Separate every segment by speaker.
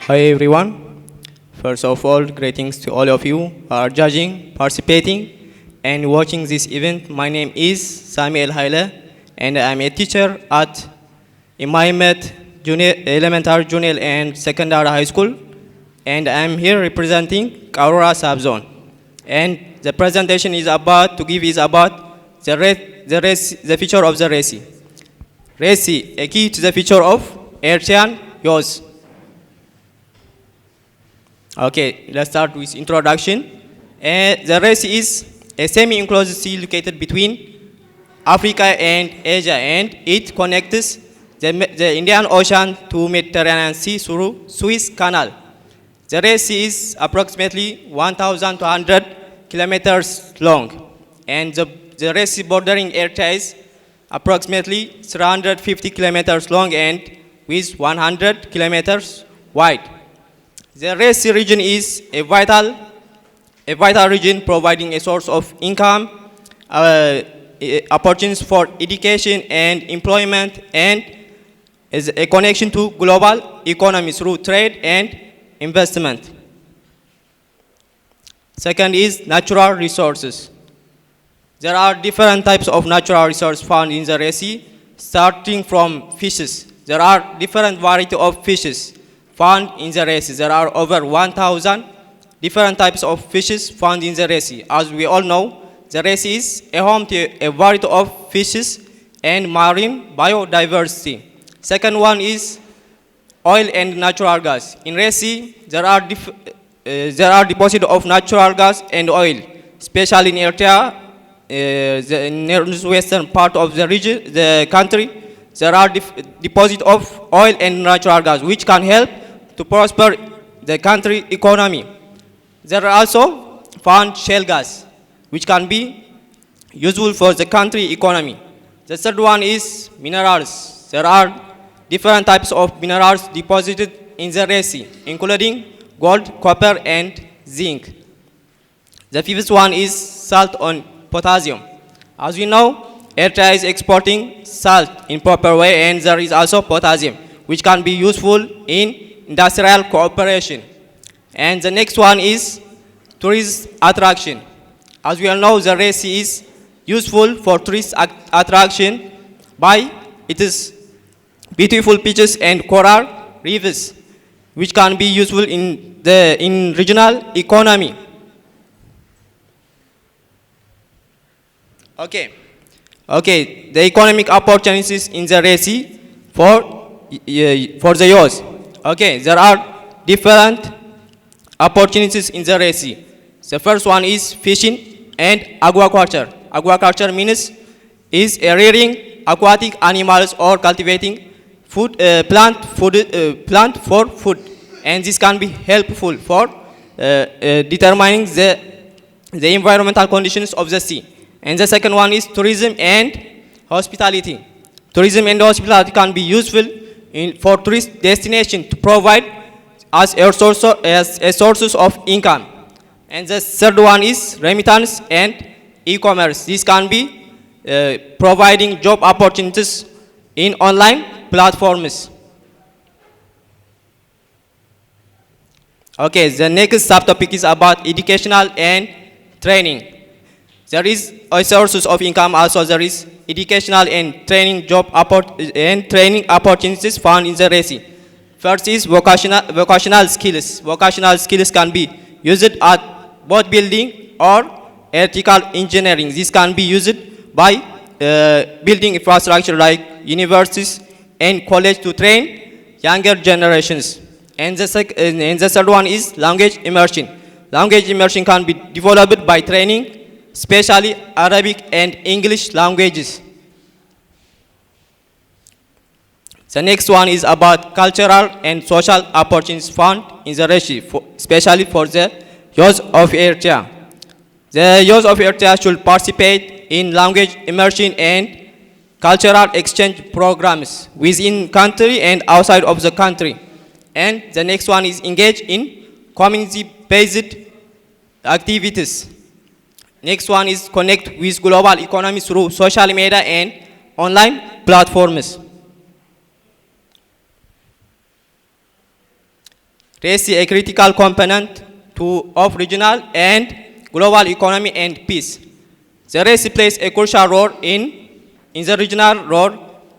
Speaker 1: Hi everyone. First of all, greetings to all of you who are judging, participating, and watching this event. My name is Samuel Haile, and I'm a teacher at Imaimet Elementary, Junior, and Secondary High School, and I'm here representing Aurora Subzone. And the presentation is about the feature of the RESI. RESI, a key to the future of Eritrean youth. Okay, let's start with introduction. The RESI is a semi-enclosed sea located between Africa and Asia, and it connects the Indian Ocean to Mediterranean Sea through Suez Canal. The RESI is approximately 1,200 kilometers long, and the RESI bordering Eritrea is approximately 350 kilometers long and with 100 kilometers wide. The RESI region is a vital region providing a source of income, opportunities for education and employment, and is a connection to global economy through trade and investment. Second is natural resources. There are different types of natural resources found in the RESI, starting from fishes. There are different varieties of fishes found in the RESI. There are over 1,000 different types of fishes found in the RESI. As we all know, the RESI is a home to a variety of fishes and marine biodiversity. Second one is oil and natural gas. In RESI, there are deposits of natural gas and oil, especially in Eritrea, the northwestern part of the region, the country. There are deposits of oil and natural gas, which can help to prosper the country economy. There are also found shale gas, which can be useful for the country economy. The third one is minerals. There are different types of minerals deposited in the RESI, including gold, copper, and zinc. The fifth one is salt and potassium. As we know, Eritrea is exporting salt in proper way, and there is also potassium, which can be useful in industrial cooperation. And the next one is tourist attraction. As we all know, the RESI is useful for tourist attraction by its beautiful beaches and coral reefs, which can be useful in regional economy. Okay, the economic opportunities in the RESI for the youth. Okay, there are different opportunities in the RESI. The first one is fishing and aquaculture. Aquaculture means is rearing aquatic animals or cultivating plant for food, and this can be helpful for determining the environmental conditions of the sea. And the second one is tourism and hospitality. Tourism and hospitality can be useful for tourist destination to provide as a sources of income. And the third one is remittance and e-commerce. This can be providing job opportunities in online platforms. Okay, the next subtopic is about educational and training. There is a sources of income, also there is educational and training opportunities found in the RESI. First is vocational skills. Vocational skills can be used at both building or electrical engineering. This can be used by building infrastructure like universities and college to train younger generations. And the third one is language immersion. Language immersion can be developed by training especially Arabic and English languages. The next one is about cultural and social opportunities found in the RESI, especially for the youth of Eritrea. The youth of Eritrea should participate in language immersion and cultural exchange programs within country and outside of the country. And the next one is engage in community-based activities. Next one is connect with global economy through social media and online platforms. Red Sea a critical component of regional and global economy and peace. The Red Sea plays a crucial role in the regional role,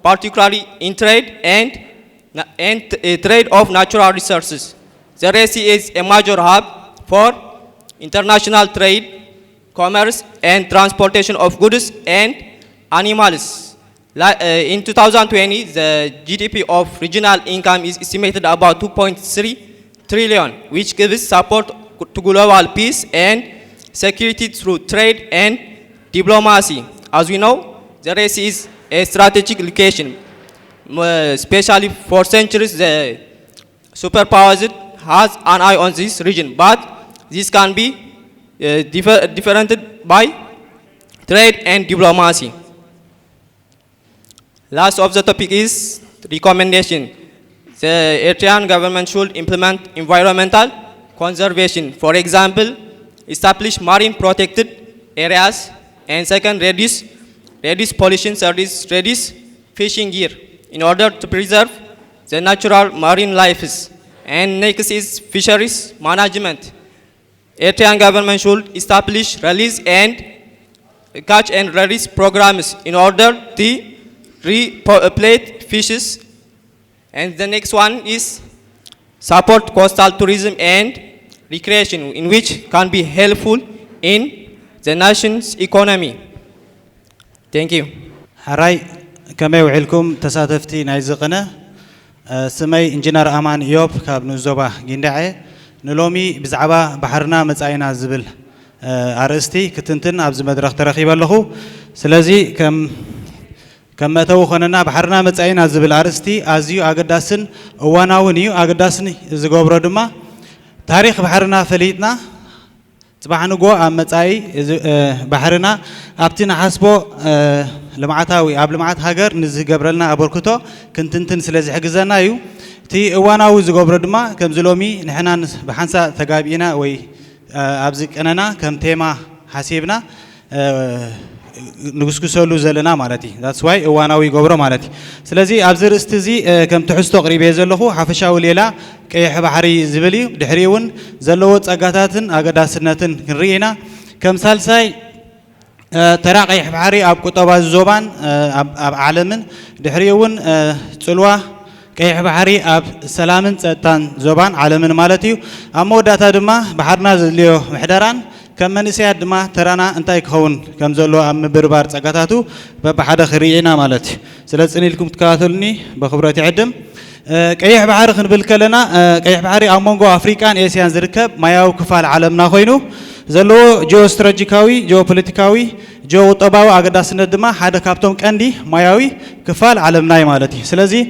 Speaker 1: particularly in trade and trade of natural resources. The Red Sea is a major hub for international trade, commerce, and transportation of goods and animals. In 2020, the GDP of regional income is estimated about 2.3 trillion, which gives support to global peace and security through trade and diplomacy. As we know, the Red Sea is a strategic location, especially for centuries. The superpowers has an eye on this region, but this can be differentiated by trade and diplomacy. Last of the topic is recommendation. The Eritrean government should implement environmental conservation. For example, establish marine protected areas, and second, reduce pollution, reduce fishing gear in order to preserve the natural marine lives. And next is fisheries management. Eritrean government should establish release and catch and release programs in order to repopulate fishes. And the next one is support coastal tourism and recreation, in which can be helpful in the nation's economy. Thank you.
Speaker 2: حراي كما يوعلكم تساتفتي نايزقنا سمي انجينير امان ايوب كاب نزوبا جندعي نلومي بزعبا بحرنا مصاينا زبل ارستي كتنتن ابز مدرخ ترخيب لهو سلازي كما تو خننا بحرنا مصاينا زبل ارستي ازيو اغداسن اواناونيو اغداسني زغبرو دما تاريخ بحرنا فليتنا صباحنغو امصاي بحرنا ابتنا حسبو لمعاتاوي اب لمعات هاجر نزي غبرلنا ابركتو كنتنتن سلازي حجزنا يو تي اواناوي زغبرو دما كم زلومي نحنا بحنسا تغابينا وي ابزق اننا كم تيما حسيبنا نغسكسولو زلنا مالتي that's why اواناوي غبرو مالتي سلازي ابزر استزي كم تحستو قريبه زلخو حفشاو ليلا قيح بحري زبلي دحريون زلو صقاتاتن اغداسنتن كنرينا كم سالساي ترى قيح بحري اب قطبا زوبان اب عالمن دحريون صلوا قيح بحري اب سلامن صتان زوبان عالمن مالتي اموداتا دما بحرنا زليو محدران كم منسياد دما ترانا انتاي كون كم زلو ام بربار صقاتاتو ببحدا خرينا مالتي سلازني لكم تكاتلني بخبرتي عدم قيح بحر خنبل كلنا قيح بحري امونغو افريكان اسيان زركب ماياو كفال عالمنا خوينو زلو جو استراتيجيكاوي جو بوليتيكاوي جو طباو اغداسن دما حدا كابتوم قندي ماياوي كفال عالمناي مالتي سلازي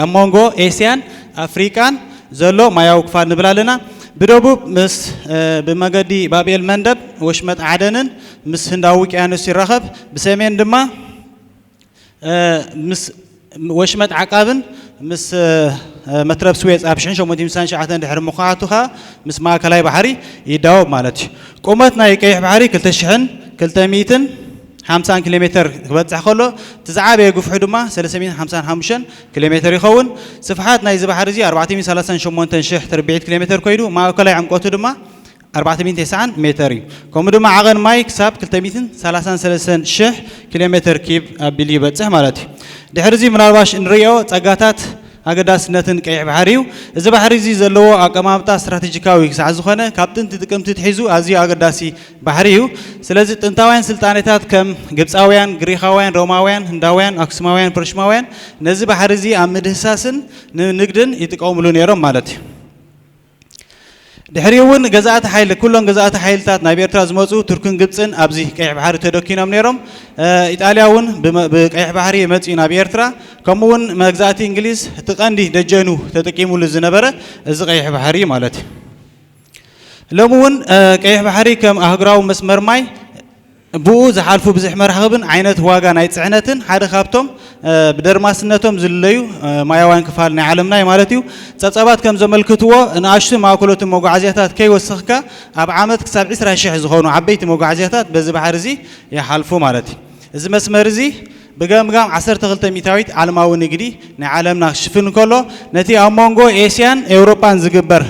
Speaker 2: امونغو اسيان افريكان زلو ماياو كفال نبلالنا بدوبو مس بمغدي بابيل مندب وشمت عدنن مس هنداوي كانس يرخب بسمين دما مس وشمت عقابن مس مترب سويس ابشن شو مديم سان شعتن دحر مخاطها مس ما كلاي بحري يداوب مالتي قومتنا يقيح بحري كلتشحن كلتميتن 50 كيلومتر كبصح خلو تزعابه يقفحو دما 355 كيلومتر يخون صفحات نايز بحر زي 438 شح 40 كيلومتر كويدو ما كلاي عمقوتو دما 490 متر كوم دما عغن ماي كساب 233 شح كيلومتر كيب ابلي بصح مالتي دحرزي منالباش نريو صقاتات اغداسنتن قيح بحريو እዚ بحري زي زلو اقمامጣ استراتيجيكاوي ساعه زخونه كابتن تጥቀምት تحيزو ازي اغداسي بحريو ስለዚህ ጥንታውያን ስልጣኔታት ከም ግብጻውያን ግሪካውያን ሮማውያን ህንዳውያን አክሱማውያን ፐርሽማውያን ነዚ بحري زي አምድህሳስን ንግድን ይጥቀሙሉ ነሮም ማለት እዩ دحريون جزاءات حيل كلهم جزاءات حيلتات نبي إرتراز مزو تركن جبسن أبزي قيح بحري تدوكينا منيرهم إيطالياون بقيح بحري مزي نبي إرترا كمون مجزاءات إنجليز تقندي دجنو تتكيمو للزنبرة إز قيح بحري مالتي لمون قيح بحري كم أهجراو مسمر ماي بو زحالفو بزح مرحبن عينت واقع نايت سعنتن حدا خابتهم بدرماسنتهم زليو مايوان كفال نعلمنا مالتيو تصابات كم زملكتو ناشط ماكلوت موقعزياتات كي وسخكا اب عامت كسب 10 شح زخونو عبيت موقعزياتات بز بحرزي يحالفو مالتي እዚ መስመር እዚ بجمع 12 ميتاويت عالماوي نجدي نعلمنا شفن كله نتي أمونغو إيسيان أوروبان زجبر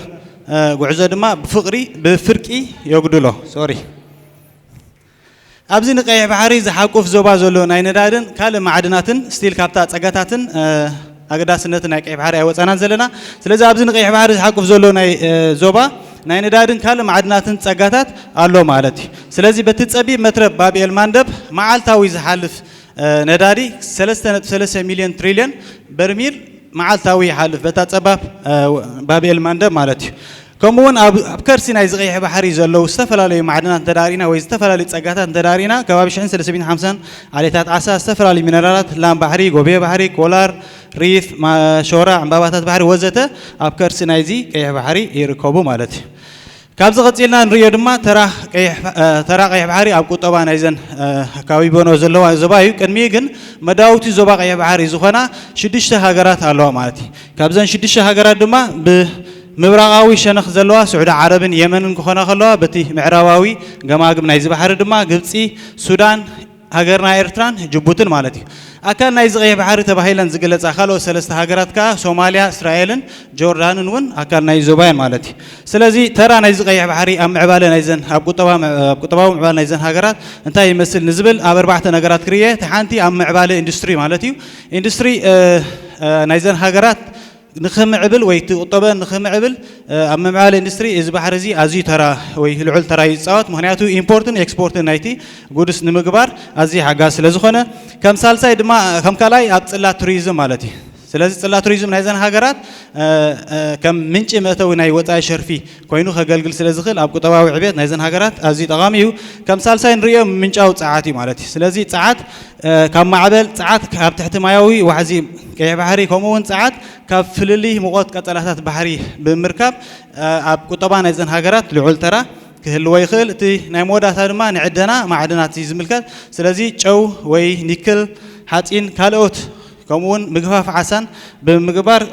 Speaker 2: قعزة دما بفرقي يقدلو سوري أبزين قيح بحري زحاقوف زوبا زولو ناين دادن كال معدناتن ستيل كابتات أجاتاتن أقداسنتنا قيح بحري أوت أنا زلنا سلزا أبزين قيح بحري زحاقوف زولو ناي زوبا ناين دادن كال معدناتن أجاتات الله مالتي سلزي بتتصبي مترب بابي المندب معالتاوي زحالف نداري 3.3 مليون تريليون برميل معالتاوي حالف بتتصبب بابي المندب مالتي كمون أبكرسينا يزغيح بحري زلوا استفلا معدنات تدارينا ويستفلا لتسقطات تدارينا كوابش عن 350 على تاسع استفلا لمينرالات لام بحري جوبيه بحري كولار ريف ما شورع عبابات بحري وزته أبكرسينا يزي كيح بحري يركبوا مالتي كابز قتيلنا نريد ما ترى قيح بحري أبكو طبعا إذن كاوي بونو زلوا زبايو كان ميجن مداوتي زبا قيح بحري زخنا شديشة هاجرات الله مالتي كابزن شديشة هاجرات دما مبرقاوي شنخ زلوا سعودة عربن يمن كخنا خلوا بتي معراوي جماعة نايز بحر دما قبسي سودان هاجرنا إيرتران جبوتن مالتي أكان نايز غير بحر تبهيلن زقلت أخلوا سلست هاجرات كا سوماليا إسرائيل جوردان ون أكان نايز زباين مالتي سلزي ترى نايز غير بحري أم عبالة نايزن أبو طبعا عبالة نايزن هاجرات انتهي يمثل نزبل أربعة ناجرات كريه تحانتي أم عبالة إندستري مالتي إندستري نايزن هاجرات نخم عبل ويتقطبا نخم عبل أما مع الإندستري إذا بحرزي أزي ترى ويهلعل ترى يتصاوت مهنياتو إمبورتن إكسبورتن نايتي قدس نمجبار أزي حاجاس لزخنا كم سال سايد ما كم كلاي أبصلا توريزم مالتي سلازي صلا توريزم نايزن هاجرات كم منش متو ناي وتاي شرفي كوينو خجلجل سلازخل أبو طبعا وعبيت نايزن هاجرات أزي تغاميو كم سال ساين ريو منش أو ساعاتي مالتي سلازي ساعات كم معبل ساعات كاب تحت مايوي وحزيم كيف بحري كمون ساعات كاب فللي مقاط كتلاتات بحري بمركب أبو طبعا نايزن هاجرات لعول ترى كهلو يخل تي نايمودا ثارما نعدنا معدنات زملكات سلازي جو وي نيكل حاتين كالوت كمون مجفاف عسان بمجبار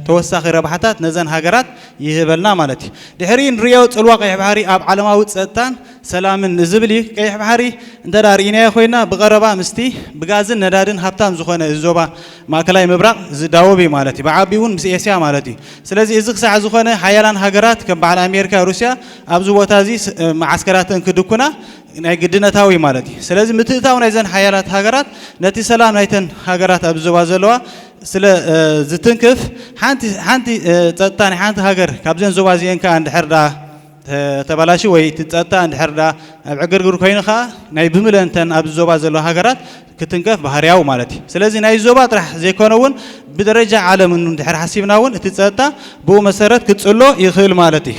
Speaker 2: توسخ ربحتات نزن هاجرات يهبلنا مالتي دحرين رياوت الواقع بحري أب علماوت ستان سلام النزبلي كيح بحري ندارينا يا خوينا بقربا مستي بجازن ندارين هبتام زخونا الزوبا ما كلاي مبرق زداوبي مالتي بعبيون مسياسيا مالتي سلازي إزق ساعة زخونا حيالان هاجرات كم على أمريكا وروسيا أبزو وتازي معسكرات كدكونا ناي قدنا تاوي مالتي سلازم متتاو نايزن حيالات هاجرات نتي سلام نايتن هاجرات أبزو وازلوا سلا زتنكف حانتي تاني حانت هاجر كابزين زوازين كان حردا تبلاشي وي تتأتى عند حردا بعقرقر كينخا ناي بملنتن أبزو وازلوا هاجرات كتنكف بحرياو مالتي سلازي ناي زوبات راح زي كونون بدرجة عالم من دحر حسيبناون تتأتى بو مسارات كتسلو يخيل مالتي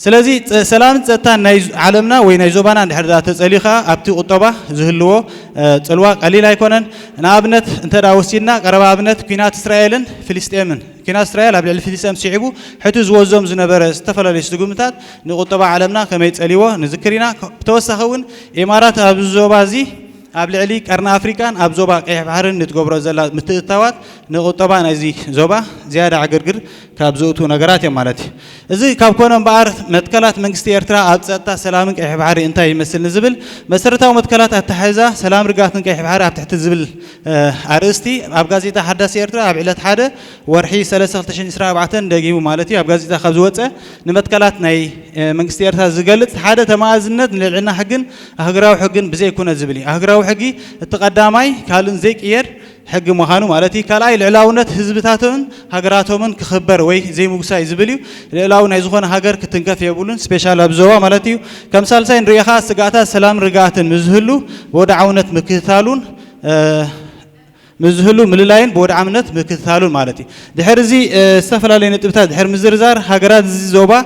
Speaker 2: سلازي سلام تتان نايز عالمنا وينايزوبانا عند حدا تسأليخا أبتي قطبة زهلوا تسلوا قليل هيكونن نابنت أنت راوسينا قرب أبنت كينات إسرائيل فلسطين كينات إسرائيل قبل الفلسطين سيعبوا حتى زوجهم زنبرة استفلا ليستقومتات نقطبة عالمنا كما يتسأليوه نذكرنا توسخون إمارات أبزوبازي قبل عليك أرنا أفريقيا أبزوبا كيف بحرن نتقبر زلا متتوات نقطبا نزي زوبا زيادة عقرقر كابزوتو نجارات يا مالتي إذا كابكونا بعرف متكلات منجستي إرترا أبزتا سلامك كيف بحري أنتي يمثل نزبل مسرتها ومتكلات التحيزة سلام رجعتن كيف بحري أبتحت الزبل أرستي أبغازيتا حدث إرترا أبعلت حدا ورحي 13 دقيقة مالتي أبغازيتا خبزوته نمتكلات ناي منجستي إرترا زقلت حدا تمازنت لعنا حقن أهجراو حقن بزي يكون الزبلي أهجراو حقي التقدامي كالن زيك إير حق مهانو مالتي كلاي العلاونة حزبتاتهم هجراتهم كخبر وي زي موسى يزبليو العلاونة يزخون هجر كتنكف يقولون سبيشال أبزوا مالتي كم سال سين رياخا سقاطات سلام رجعتن مزهلو بودعونة مكتالون مزهلو مللاين بودعونة مكتالون مالتي دحرزي استفلا لين تبتاد دحر مزرزار هجرات زوبا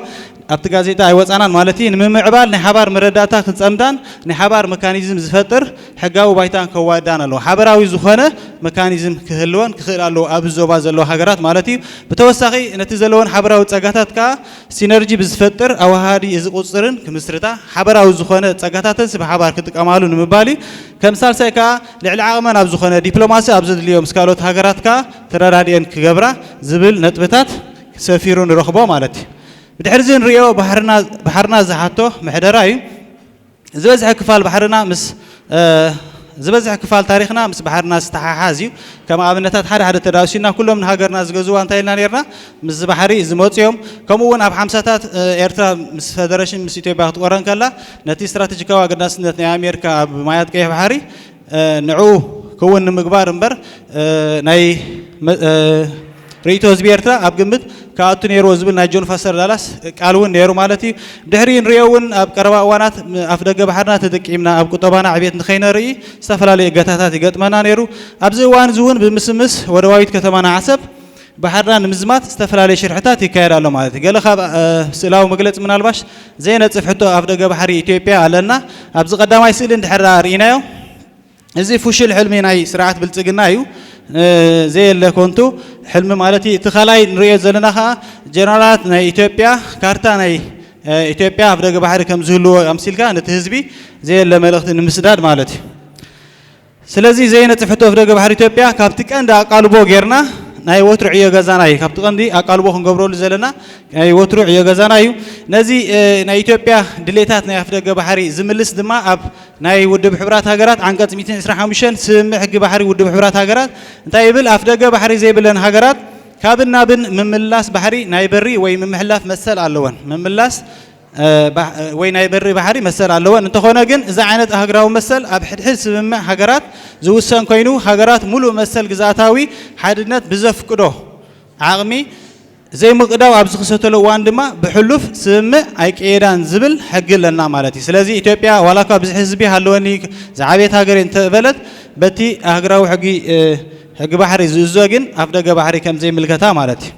Speaker 2: أبتجازيتا أيوة أنا مالتي نمم عبال نحبار مرداتا خنصمدان نحبار ميكانيزم زفتر حقاو بايتان كوادان له حبراوي زخنة ميكانيزم كهلون كخلالو أبزوبا زلو هجرات مالتي بتوسخي نتزلون حبراو تسقطات كا سينرجي بزفتر أو هادي إزقصرن كمسرتا حبراو زخنة تسقطاتن سب حبار كتك أمالو نمبالي كمثال سيكا لعلعامان أبزخنة دبلوماسي أبزد اليوم سكالوت هجرات كا ترارادين كجبرة زبل نتبتات سفيرون رخبو مالتي بدحرزين ريو بحرنا زحاتو محدراي زوز حكفال بحرنا مس ዝበዝሕ ክፋል ታሪኽና ምስ ባሕርና ዝተሓሓዝዩ ከም ኣብነታት ሓደ ተዳውሲና ኩሎም ንሃገርና ዝገዝዋ እንታይ ኢልና ነርና ምስ ባሕሪ ዝመፅዮም ከምኡ እውን ኣብ 50ታት ኤርትራ ምስ ፌደሬሽን ምስ ኢትዮጵያ ክትቆረን ከላ ነቲ ስትራቴጂካዊ ኣገዳስነት ናይ ኣሜሪካ ኣብ ማያት ቀይሕ ባሕሪ ንዑ ክውን ንምግባር እምበር ናይ ርኢቶ ህዝቢ ኤርትራ ኣብ ግምት ካኣቱ ነይሩ ዝብል ናይ ጆን ፎስተር ዳላስ ቃል እውን ነይሩ ማለት እዩ ድሕሪ ንሪኦ እውን ኣብ ቀረባ እዋናት ኣፍ ደገ ባሕርና ተጠቂምና ኣብ ቁጠባና ዕብየት ንኸይነርኢ ዝተፈላለዩ እገታታት ይገጥመና ነይሩ ኣብዚ እዋን እዚ እውን ብምስምስ ወደባዊት ከተማና ዓሰብ ባሕርና ንምዝማት ዝተፈላለዩ ሽርሕታት ይካየድ ኣሎ ማለት እዩ ገለ ካብ ስእላዊ መግለፂ ምናልባሽ ዘይነፅፍ ሕቶ ኣፍ ደገ ባሕሪ ኢትዮጵያ ኣለና ኣብዚ ቀዳማይ ስእሊ እንድሕር ርኢናዮ እዚ ፉሽል ሕልሚ ናይ ስርዓት ብልፅግና እዩ ዘየለ ኮንቱ ሕልሚ ማለት እቲ ኻላይ ንሪኦ ዘለና ኸዓ ጀነራላት ናይ ኢትዮጵያ ካርታ ናይ ኢትዮጵያ ኣብ ደገ ባሕሪ ከም ዝህልዎ ኣምሲልካ ነቲ ህዝቢ ዘየለ መልእኽቲ ንምስዳድ ማለት እዩ ስለዚ ዘይነፅፍ ሕቶ ኣብ ደገ ባሕሪ ኢትዮጵያ ካብቲ ቀንዲ ኣቃልቦ ጌርና ናይ ወትሩ ዕዮ ገዛና እዩ ካብቲ ቀንዲ ኣቃልቦ ክንገብረሉ ዘለና ናይ ወትሩ ዕዮ ገዛና እዩ ነዚ ናይ ኢትዮጵያ ድሌታት ናይ ኣፍ ደገ ባሕሪ ዝምልስ ድማ ኣብ ናይ ውድብ ሕብራት ሃገራት አንቀጽ 125 ስምምዕ ሕጊ ባሕሪ ውድብ ሕብራት ሃገራት እንታይ ይብል ኣፍ ደገ ባሕሪ ዘይብለን ሃገራት ካብን ናብን ምምላስ ባሕሪ ናይ በሪ ወይ ምምሕላፍ መሰል ኣለወን ምምላስ ወይ ናይ በሪ ባሕሪ መሰል ኣለወን እንተኾነ ግን እዚ ዓይነት ሃገራዊ መሰል ኣብ ሕድሕድ ስምምዕ ሃገራት ዝውሰን ኮይኑ ሃገራት ሙሉእ መሰል ግዛታዊ ሓድነት ብዘፍቅዶ ዓቕሚ ዘይምቅዳው ኣብ ዝኽሰተሉ እዋን ድማ ብሕሉፍ ስምምዕ ኣይቀየዳን ዝብል ሕጊ ኣለና ማለት እዩ ስለዚ ኢትዮጵያ ዋላ እኳ ብዙሕ ህዝቢ ሃለወኒ ዝዓበየት ሃገር እንተበለት በቲ ሃገራዊ ሕጊ ባሕሪ ዝእዞ ግን ኣፍ ደገ ባሕሪ ከም ዘይምልከታ ማለት እዩ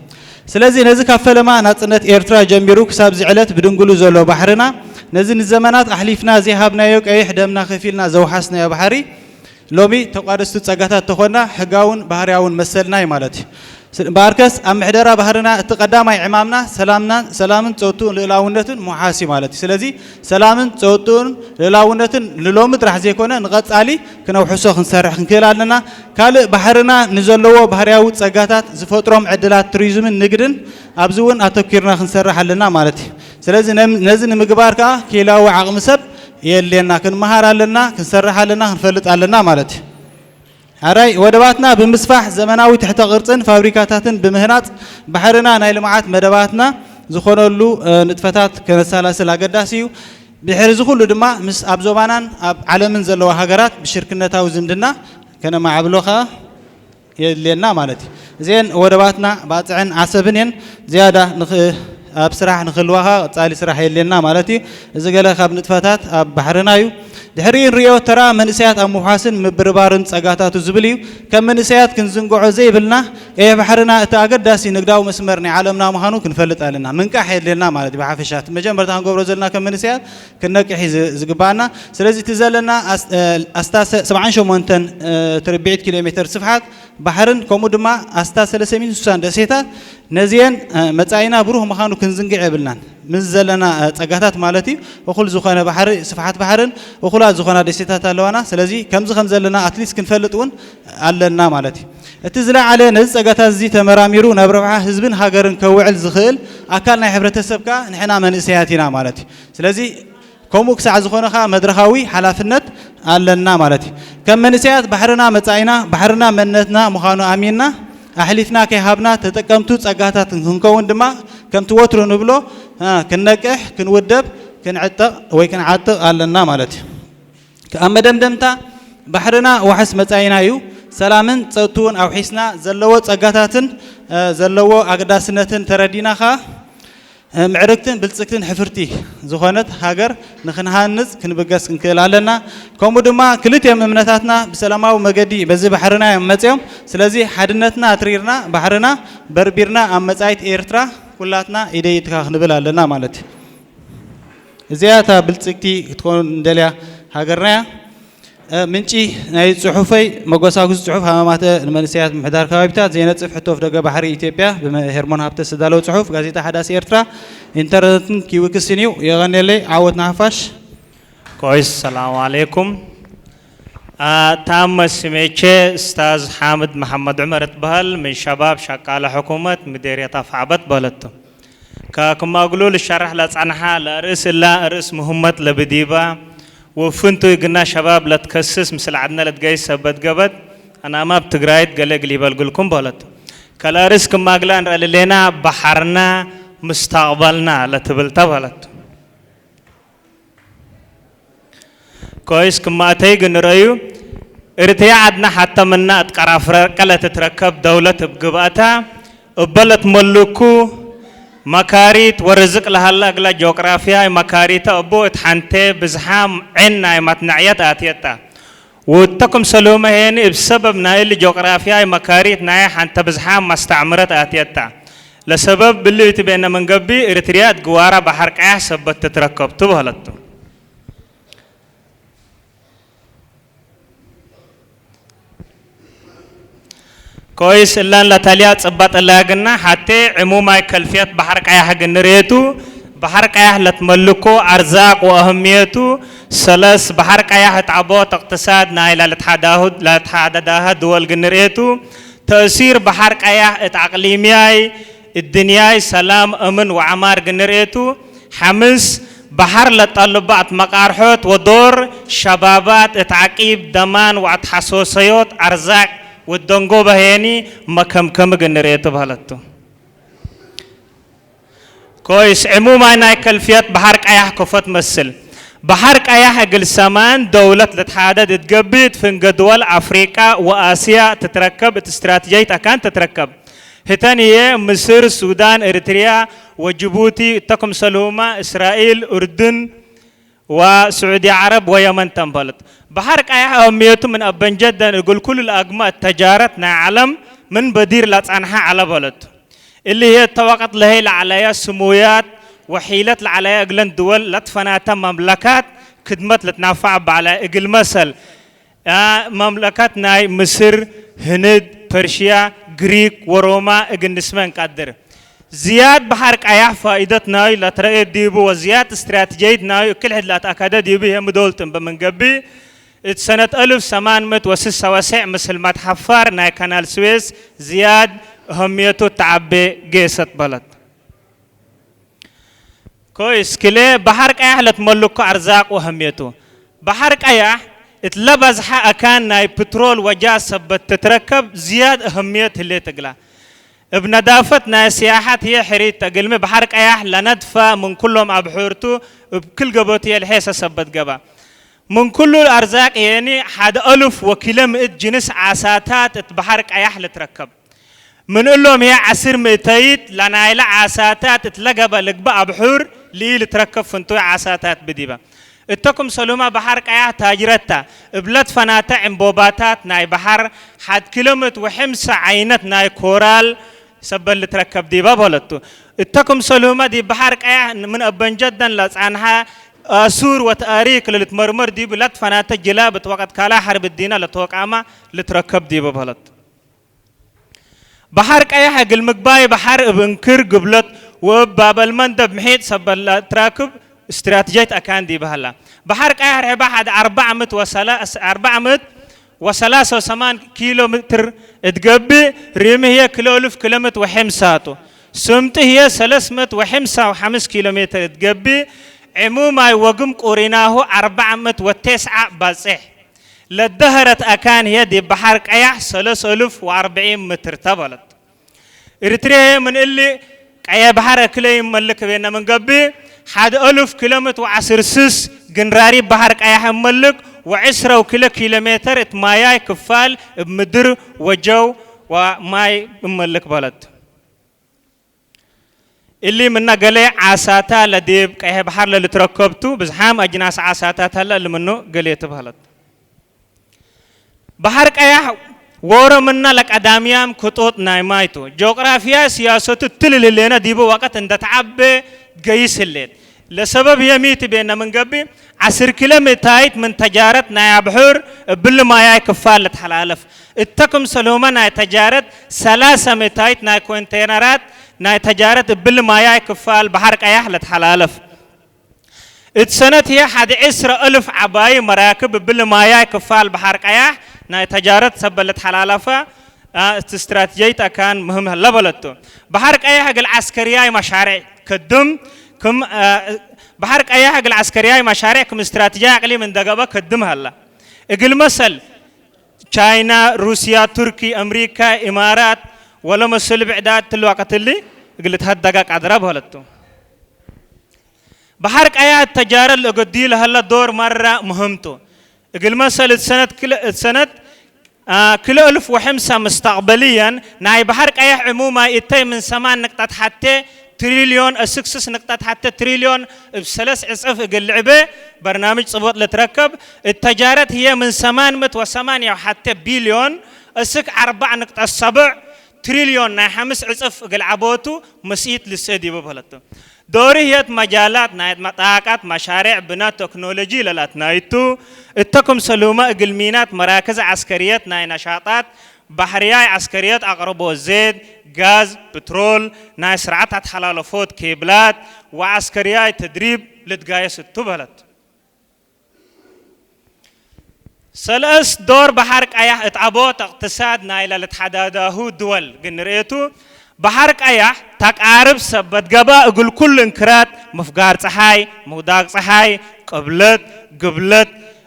Speaker 2: ስለዚ ነዚ ካብ ፈለማ ናጽነት ኤርትራ ጀሚሩ ክሳብ ዝዕለት ብድንግሉ ዘሎ ባሕርና ነዚ ንዘመናት ኣሕሊፍና ዘይሃብናዮ ቀይሕ ደምና ከፊልና ዘውሓስናዮ ባሕሪ ሎሚ ተቋደስቲ ጸጋታት ተኾና ሕጋውን ባህርያውን መሰልናይ ማለት እዩ ባርከስ ኣብ ምሕደራ ባሕርና እቲ ቀዳማይ ዕማምና ሰላምን ፀወቱን ልዕላውነትን ሙሓሲ ማለት እዩ ስለዚ ሰላምን ፀወቱን ልዕላውነትን ንሎሚ ጥራሕ ዘይኮነ ንቐጻሊ ክነውሕሶ ክንሰርሕ ክንክእል ኣለና ካልእ ባሕርና ንዘለዎ ባህርያዊ ጸጋታት ዝፈጥሮም ዕድላት ቱሪዝምን ንግድን ኣብዚ እውን ኣተኪርና ክንሰርሕ ኣለና ማለት እዩ ስለዚ ነዚ ንምግባር ከዓ ኪላዊ ዓቕሚ ሰብ የለና ክንመሃር ኣለና ክንሰርሕ ኣለና ክንፈልጥ ኣለና ማለት እዩ ኣራይ ወደባትና ብምስፋሕ ዘመናዊ ትሕተ ቅርጽን ፋብሪካታትን ብምህናጽ ባሕርና ናይ ልምዓት መደባትና ዝኾነሉ ንጥፈታት ከነሳላስል ኣገዳሲ እዩ ድሕሪ ዝኹሉ ድማ ምስ ኣብ ዞባናን ኣብ ዓለምን ዘለዋ ሃገራት ብሽርክነታዊ ዝምድና ከነማዕብሎኻ የድልየና ማለት እዩ እዚአን ወደባትና ባፅዕን ዓሰብን እየን ዝያዳ ኣብ ስራሕ ንኽልዋኻ ጻሊ ስራሕ የድልየና ማለት እዩ እዚ ገለ ካብ ንጥፈታት ኣብ ባሕርና እዩ ድሕሪ ንሪኦ ተራ መንእሰያት ኣብ ምውሓስን ምብርባርን ጸጋታቱ ዝብል እዩ ከም መንእሰያት ክንዝንግዖ ዘይብልና ቀይሕ ባሕርና እቲ ኣገዳሲ ንግዳዊ መስመር ናይ ዓለምና ምዃኑ ክንፈልጥ ኣለና ምንቃሕ የድልየና ማለት እዩ ብሓፈሻት መጀመርታ ክንገብሮ ዘለና ከም መንእሰያት ክንነቅሕ ዝግባአና ስለዚ እቲ ዘለና ኣስታ 78 ትርቢዒት ኪሎ ሜትር ስፍሓት ባሕርን ከምኡ ድማ ኣስታ 360 ደሴታት ነዚአን መጻኢና ብሩህ ምዃኑ ክንዝንግዕ የብልናን ምስ ዘለና ጸጋታት ማለት እዩ እኹል ዝኾነ ባሕሪ ስፍሓት ባሕርን እኹላት ዝኾና ደሴታት ኣለዋና ስለዚ ከምዚ ከም ዘለና ኣትሊስት ክንፈልጥ እውን ኣለና ማለት እዩ እቲ ዝለዓለ ነዚ ጸጋታት እዚ ተመራሚሩ ናብ ረብሓ ህዝብን ሃገርን ከውዕል ዝኽእል ኣካል ናይ ሕብረተሰብካ ንሕና መንእሰያት ኢና ማለት እዩ ስለዚ ከምኡ ክሳዕ ዝኾነኻ መድረኻዊ ሓላፍነት ኣለና ማለት እዩ ከም መንእሰያት ባሕርና መጻኢና ባሕርና መንነትና ምዃኑ ኣሚንና ኣሕሊፍና ከይሃብና ተጠቀምቱ ጸጋታት ክንከውን ድማ ከምቲ ወትሩ ንብሎ ክንነቅሕ ክንውደብ ክንዕጥቕ ወይ ክንዓጥቕ ኣለና ማለት እዩ ኣብ መደምደምታ ባሕርና ዋሕስ መጻኢና እዩ ሰላምን ፀጥቱን ኣውሒስና ዘለዎ ጸጋታትን ዘለዎ ኣገዳስነትን ተረዲናኻ ምዕርግትን ብልጽግትን ሕፍርቲ ዝኾነት ሃገር ንኽንሃንጽ ክንብገስ ክንክእል ኣለና ከምኡ ድማ ክልቲኦም እምነታትና ብሰላማዊ መገዲ በዚ ባሕርና እዮም መፅኦም ስለዚ ሓድነትና ኣትሪርና ባሕርና በርቢርና ኣብ መጻኢት ኤርትራ ኩላትና ኢደይትካ ክንብል ኣለና ማለት እዩ እዚኣ እታ ብልጽግቲ ክትኮን እንደልያ ሃገርና እያ ምንጪ ናይ ጽሑፈይ መጎሳጉዝ ጽሑፍ ሃማማተ ንመንእሰያት ምሕዳር ከባቢታት ዘይነጽፍ ሕቶ ኣፍ ደገ ባሕሪ ኢትዮጵያ ብሄርሞን ሃብተ ዝተዳለወ ጽሑፍ ጋዜጣ ሓዳሲ ኤርትራ ኢንተርኔትን ኪውክስን እዩ የቐኒለይ ዓወት ናሃፋሽ
Speaker 3: كويس السلام عليكم تام سميتشي استاذ حامد محمد عمر تبهل من شباب شقالة حكومة مديرية فعبت بلدتو كما أقولوا الشرح لصنحة لرئيس الله رئيس مهمة لبديبة وفنتو يقنا شباب لا تكسس مثل عدنا لا تجيس سبت قبت أنا ما بتقرايت قلق لي بقولكم بولت كلا رزق ماغلان لنا بحرنا مستقبلنا لا تبلتا بولت كويس كما تيجي نرأيو ارتياعنا حتى منا اتقرافر كلا تتركب دولة بقباتها بلت ملكو مكاريت ورزق لها الله قلا جغرافيا مكاريت أبو اتحنتي بزحام عنا متنعيات آتيتا وتكم سلومة هيني بسبب نايل جغرافيا مكاريت ناي حنت بزحام مستعمرات آتيتا لسبب باللي تبينا من قبي ارتريات قوارا بحر قاح سبت تتركب تبهلتو كويس إلا لا تليات صبات الله جنا حتى عموما كلفيات بحر قايح جنريتو بحر قايح لتملكو أرزاق وأهميته سلس بحر قايح تعبوت اقتصاد نايل لا تحددها دول جنريتو تأثير بحر قايح تعقليمياي الدنيا سلام أمن وعمار جنريتو حمس بحر لطلبات مقارحات ودور شبابات تعقيب دمان وتحسوسيات أرزاق والدنقو بهيني مكم جنريتو بهالتو كويس عموما هاي كلفيات بحر قايح كفت مسل بحر قايح قل سمان دولة لتحادد تقبيت في دول أفريقيا وآسيا تتركب استراتيجية أكان تتركب هتانية مصر السودان إريتريا وجيبوتي تكم سلوما إسرائيل أردن وسعودية عرب ويمن تنبلت بحر قايح أهميته من أبن جدا يقول كل الأقماء التجارة نعلم من بدير لا تعنها على بلد اللي هي توقت لهي العلايا سمويات وحيلات العلايا أقلن دول لتفناتا مملكات خدمت لتنافع على أقل مثل مملكات ناي مصر هند برشيا غريك وروما أقل نسمان قدر زياد بحر قايح فائدتنا لا ترى ديبو وزياد استراتيجية ناي كل حد لا تأكد ديبو هي مدولتن بمن قبي سنة 1896 مثل ما تحفر ناي كانال سويس زياد أهميته تعبي جيست بلد كويس كله بحر قايح لتملكو أرزاق وأهميته بحر قايح اتلبز حق كان ناي بترول وجاز سبت تتركب زياد أهمية اللي تقلا بندافتنا سياحات هي حريت تقلمي بحر قايح لندفع من كلهم أبحورتو بكل قبوتي الحيسة سبت قبا من كل الأرزاق يعني حد ألف وكيلومتر جنس عساتات بحر قايح لتركب من لهم هي عسير ميتيت لنا إلى عساتات تلقى بلقبا أبحور لي لتركب فنتوي عساتات بديبا اتكم سلوما بحر قايح تاجرتا بلاد فناتا عمبوباتات ناي بحر حد كيلومتر وحمس عينت ناي كورال سبل لتركب ديبا بولتو اتكم سلوما دي بحر قايح من أبن جدا لعنها سور وتاريخ للتمرمر دي بلاد فناتا جلابت وقت كلا حرب الدينا لتوقعما لتركب ديبا بولت بحر قايح قل مقباي بحر بنكر قبلت وباب المندب محيط سبل تراكب استراتيجية أكان دي بهلا بحر قايح ربع حد 408 كيلومتر تقبي ريمي هي كيلولف كيلومتر وحمساتو سمت هي 305 كيلومتر تقبي عموما وقم قريناه 409 بازح للدهرة أكان هي دي بحر قايح 3040 متر تبلت إريتريا من اللي قايح بحر كلي ملك بينا من قبي حد 1000 كيلومتر وعسرسس جنراري بحر قايح ملك وعشرة كيلومتر مايا كفال بمدر وجو وماي ملك بلد اللي منا قلي عاساتا لديب قايح بحر لتركبتو بزحام أجناس عاساتا هلا اللي منو قليت بهلد بحر قايح ورا منا لك أداميام كتوت نايمايتو جغرافيا سياسة تلل لنا ديبو وقت ان تتعبي قيس الليل لسبب يميت بيننا من قبي 10 كيلومتر من تجارة ناي بحور بل ما ياي كفالة حلالف اتكم سلوما ناي تجارة 3 متر ناي كونتينرات ناي تجارة بل ما ياي كفال بحر قايح لتحلالف اتسنت هي 11,000 عباية مراكب بل ما ياي كفال بحر قايح ناي تجارة سبلت حلالفة استراتيجية كان مهم هلا بلتو بحر قايح العسكرية مشاريع كدم كم بحر قياح اقل عسكرياي مشاريع كم استراتيجية عقلي من دقابة كدمها الله اقل مثل تشاينا روسيا تركي امريكا امارات ولا مسل بعدات الوقت اللي قلت هالدقاق عذراب هلتو بحر قياح التجارة اللي قدي لها دور مرة مهمتو اقل مثل السنة كل ألف وحمسة مستقبليا ناي بحر قياح عموما يتي من 8 نقطة حتى تريليون أسكسس نقطة حتى تريليون بثلاث عصف العبة برنامج صبوت لتركب التجارة هي من 808 حتى بليون أسك 4.7 تريليون ناي 5 عصف العبوتو مسيت للسيدي ببهلتو دوري هي مجالات نايت مطاقات مشاريع بناء تكنولوجي للات نايتو اتكم سلومة اقلمينات مراكز عسكريات ناي نشاطات بحرياي عسكريات اقربو زيت غاز بترول ناي سرعات حلالفوت كيبلات وعسكرياي تدريب لتقايس التبهلت سلس دور بحرك ايح اتعبوت اقتصاد ناي للتحداداهو دول قنريتو بحرك ايح تقارب سبت قبا اقول كل انكرات مفقار صحاي موداق صحاي قبلت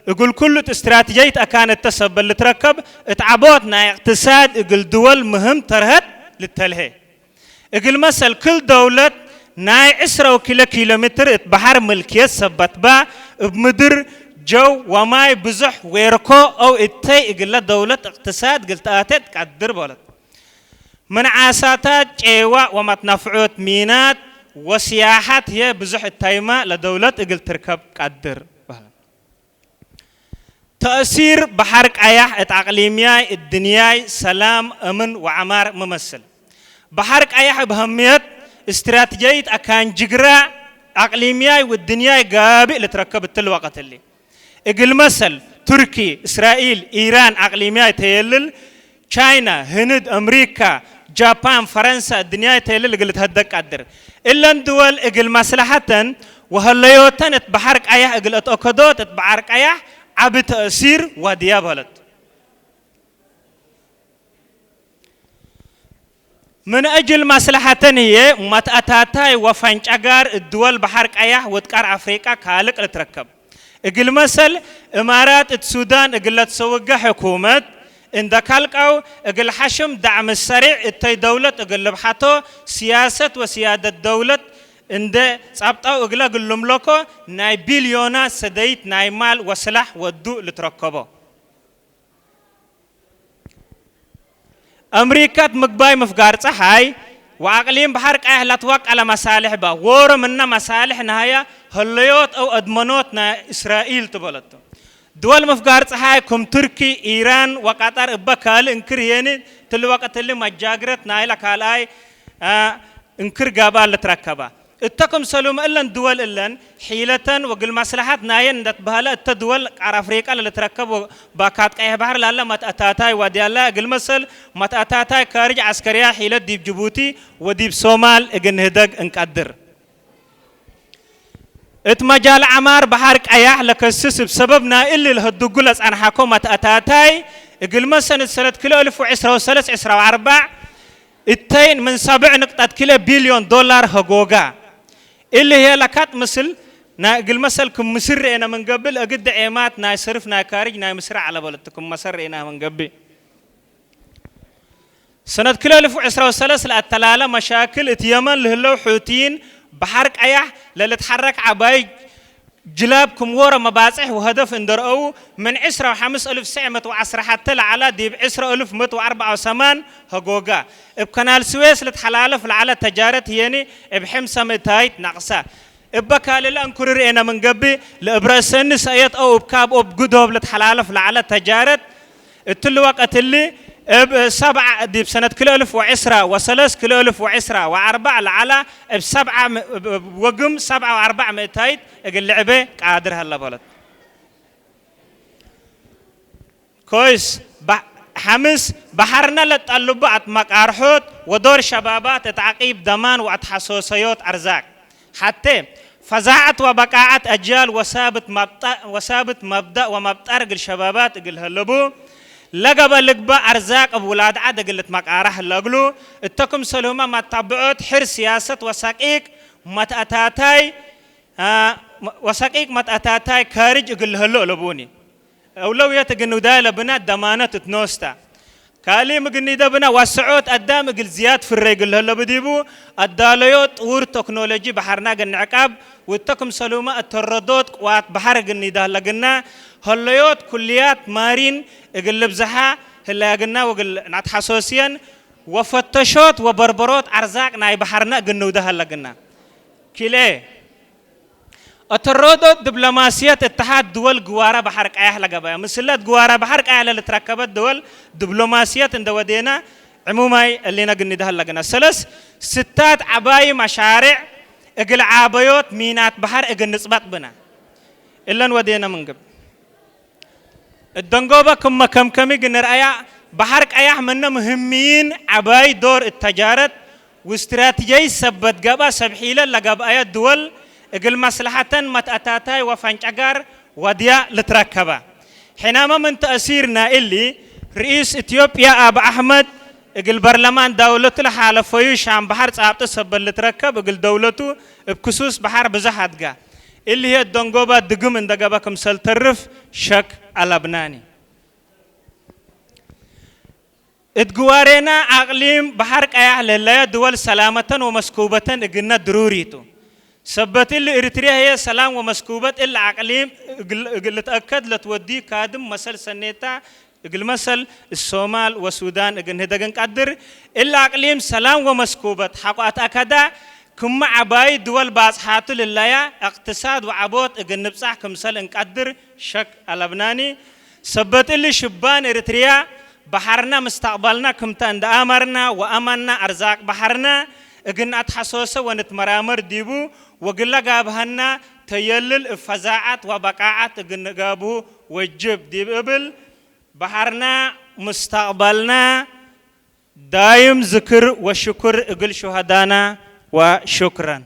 Speaker 3: اقول كل استراتيجية اكانت تسبب اللي تركب اتعبوتنا اقتصاد اقول دول مهم ترهد للتلهي اقول مثل كل دولة ناي 10 كيلومتر بحر ملكية سبت با بمدر جو وماي بزح ويركو او اتي اقول دولة اقتصاد قلت اتت قدر بولت من عاساتات جيوة ومتنفعوت مينات وسياحات هي بزح التايمة لدولة اقل تركب قدر تأثير بحرك اياح اتعقليمياي الدنياي سلام امن وعمار ممثل بحرك اياح بهمية استراتيجية اكان جقرا اقليمياي والدنياي قابئ لتركب التلوقت اللي اقل مثل تركي اسرائيل ايران اقليمياي تيلل تشاينا هند امريكا جابان فرنسا الدنيا تيلل قلت هدك قدر الا دول اقل مصلحه وهليوتن بحرك ايح اقل اتوكدوت بحرك ايح عب تاثير وديا بلد من اجل مصلحه هي متاتاتاي وفنجاغار الدول بحرك ايح وتقار افريقيا كالق لتركب اقل مثل امارات السودان اقل تسوق حكومه إن ذكالكوا أقل حشم دعم السريع التي دولة أقل بحثه سياسة وسيادة دولة إن ده صابتوا أقل أقلهم لكو ناي بليونا سديت ناي مال وسلاح ودو لتركبه أمريكا مقباي مفقار صحاي وعقلين بحرك أهل أتوقع على مصالح با ورا منا مصالح نهاية هليوت أو أدمنوت نا إسرائيل تبلتو دول مفقار صحاي كم تركي إيران وقطر بكال انكر يعني تلوقت اللي مجاجرت نايلا كالاي انكر قابال لتركبا اتكم سلوم إلا دول إلا حيلة وقل مصلحات ناين بهلا التدول على أفريقيا اللي تركبوا باكات كأي بحر لالا متأتاتاي ودي الله قل مثل متأتاتاي كارج عسكرية حيلة ديب جيبوتي وديب صومال اجن هدق انقدر اتمجال عمار بحرك اياح لكسس بسببنا اللي لهدقلس عن حكومة اتاتاي اقل مثلا السنة كيلو 1013 التين من 7 كيلو بليون دولار هجوجا اللي هي لكات مثل نا اقل مثل كم مصر انا من قبل اقد عيمات نا صرف نا كارج نا مصر على بلدكم مصر انا من قبل سنة كيلو 1013 التلالة مشاكل اتيمن لهلو حوتين بحرك اياح للتحرك عباي جلابكم ورا مباصح وهدف اندرقوا من 10,510 حتى على ديب 10,184 هجوجا بقنال سويس لتحالف على تجارة يعني بحمسة متايت نقصة بكال الانكرر انا من قبي لابرسن سايت او بكاب او بقدوب لتحالف على تجارة التلوقت اللي بسبعة دي بسنة كيلو 1010 وثلاث كيلو 1010 وأربع على بسبعة وقم 7 و4 مئتين اللعبة قادر هلا بلد كويس حمس بحرنا للطلبات مقارحوت ودور شبابات تعقيب ضمان وتحسوسيات أرزاق حتى فزاعت وبقاعت أجيال وثابت مبدأ ومبترق الشبابات قل هلبو لقب لقبة أرزاق أولاد عاد قلت مقارح لقلو اتكم سلوما ما تبعوت حر سياسة وساقيق ما تأتاتاي وسقيق متأتاتاي كارج اقل هلو لبوني أولوية جنودا لبنا دمانة تنوستا كالي مجني دبنا وسعود قدام اقل زياد في الرجل هلا بديبو الداليوت ور تكنولوجي بحرنا جن عقاب وتكم سلومة التردد قوات بحر جني ده لجنا هلايوت كليات مارين اقل بزحة هلا جنا وقل نتحسوسيا وفتشوت وبربروت أرزاق ناي بحرنا جنودا هلا جنا كله التردد دبلوماسية اتحاد دول جوارا بحرك أيه لجبايا مسلات جوارا بحرك أيه للتركبات دول دبلوماسية اندودينا عموما اللي نقول ده هلا جنا سلس ستات عباي مشاريع اجل عابيوت مينات بحر اجل نسبات بنا إلا نودينا من قبل الدنجوبة كم جنر أيه بحرك أيه منا مهمين عباي دور التجارة واستراتيجي سبت جبا سبحيلة لجب أيه دول اقل مصلحة متأتاتاي وفنجاجر وديا لتركبا حينما من تأثيرنا اللي رئيس إثيوبيا أبا أحمد اقل برلمان دولة الحالة فيوش عن بحر صعبت سبب لتركب اقل دولته بكسوس بحر بزحات جا اللي هي الدنجوبة دقم من دقابا كمسل ترف شك الأبناني اتقوارينا أقليم بحر كأيه لله دول سلامة ومسكوبة اقلنا ضروريتو سبت اللي إريتريا هي سلام ومسكوبات إلا عقليم قل تأكد لتودي كادم مثل سنيتا قل مثل الصومال والسودان قل هدقن قدر إلا عقليم سلام ومسكوبات حقو أتأكدا كم عباي دول باصحاتو لله اقتصاد وعبوت قل نبصح كمثل انقدر شك الأبناني سبت اللي شبان إريتريا بحرنا مستقبلنا كمتا اند آمرنا وأمنا أرزاق بحرنا اقن اتحسوسه ونتمرامر ديبو وقلا قابهنا تيلل فزاعات وبقاعات اقن قابو وجب ديب ابل بحرنا مستقبلنا دايم ذكر وشكر اقل شهدانا وشكرا